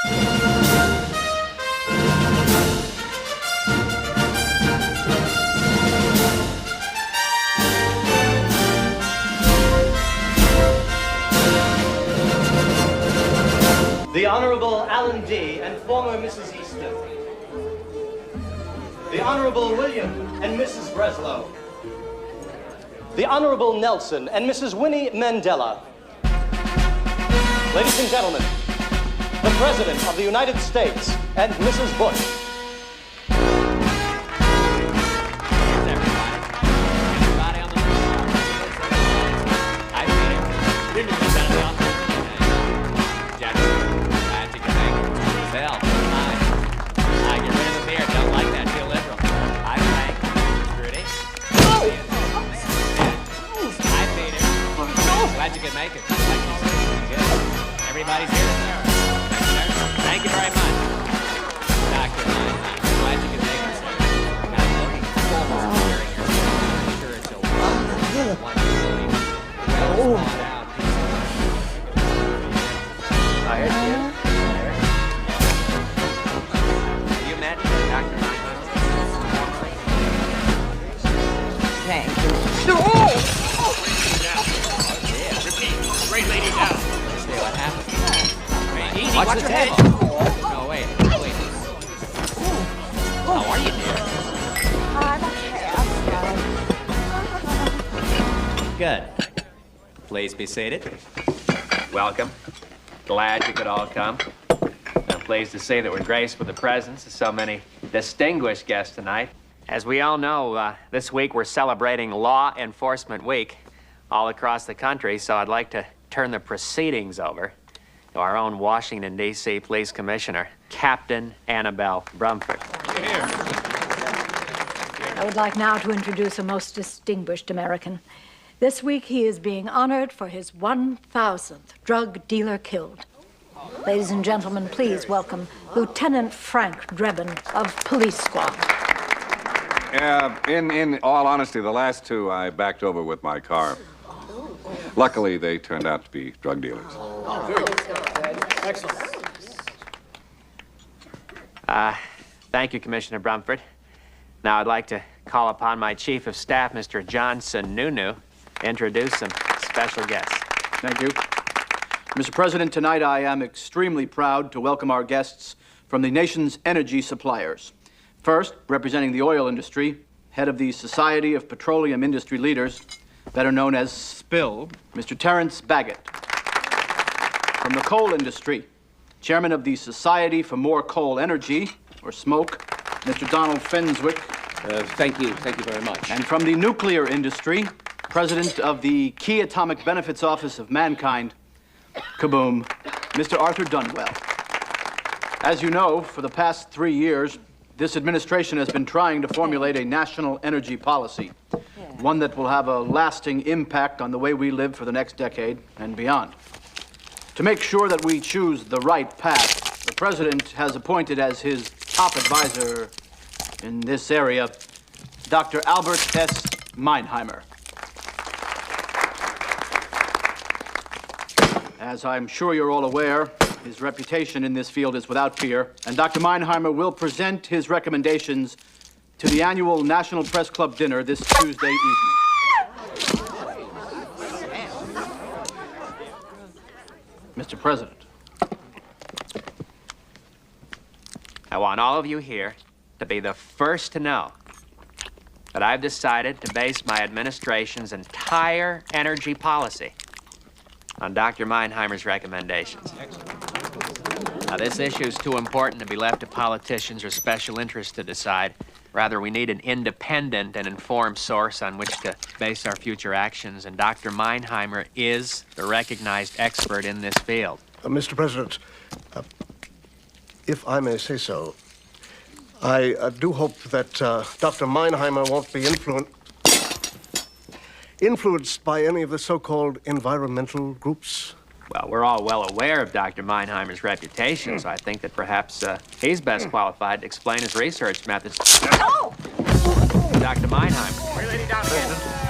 The Honorable Alan D. and former Mrs. Easton. The Honorable William and Mrs. Breslow. The Honorable Nelson and Mrs. Winnie Mandela. Ladies and gentlemen, the President of the United States and Mrs. Bush. Everybody's here. Thank you very much. Dr. Meinheimer, glad you could make it, sir. Now, looking forward to hearing your story. I'm sure it's a wonderfully well thought out piece of Have you met Dr. Meinheimer? Thank you. Yeah, repeat. Great lady down. Let's see what happens. Easy, watch the table. No, wait. How are you, dear? I'm okay. Good. Please be seated. Welcome. Glad you could all come. I'm pleased to say that we're graced with the presence of so many distinguished guests tonight. As we all know, this week we're celebrating Law Enforcement Week all across the country, so I'd like to turn the proceedings over to our own Washington, D.C. Police Commissioner, Captain Annabelle Brumford. I would like now to introduce a most distinguished American. This week he is being honored for his 1,000th drug dealer killed. Ladies and gentlemen, please welcome Lieutenant Frank Drebin of Police Squad. In all honesty, the last two I backed over with my car. Luckily, they turned out to be drug dealers. Excellent. Thank you, Commissioner Brumford. Now I'd like to call upon my Chief of Staff, Mr. Johnson Nunu, to introduce some special guests. Thank you. Mr. President, tonight I am extremely proud to welcome our guests from the nation's energy suppliers. First, representing the oil industry, head of the Society of Petroleum Industry Leaders, better known as SPIL, Mr. Terrence Baggett. From the coal industry, chairman of the Society for More Coal Energy, or SMOKE, Mr. Donald Fenswick. Thank you very much. And from the nuclear industry, president of the Key Atomic Benefits Office of Mankind, kaboom, Mr. Arthur Dunwell. As you know, for the past 3 years, this administration has been trying to formulate a national energy policy, one that will have a lasting impact on the way we live for the next decade and beyond. To make sure that we choose the right path, the President has appointed as his top advisor in this area, Dr. Albert S. Meinheimer. As I'm sure you're all aware, his reputation in this field is without peer, and Dr. Meinheimer will present his recommendations to the annual National Press Club dinner this Tuesday evening. Mr. President. I want all of you here to be the first to know that I've decided to base my administration's entire energy policy on Dr. Meinheimer's recommendations. Now, this issue is too important to be left to politicians or special interests to decide. Rather, we need an independent and informed source on which to base our future actions, and Dr. Meinheimer is the recognized expert in this field. Mr. President, if I may say so, I do hope that Dr. Meinheimer won't be influenced by any of the so-called environmental groups. Well, we're all well aware of Dr. Meinheimer's reputation, so I think that perhaps he's best qualified to explain his research methods. Oh! Dr. Meinheimer. Lady down here.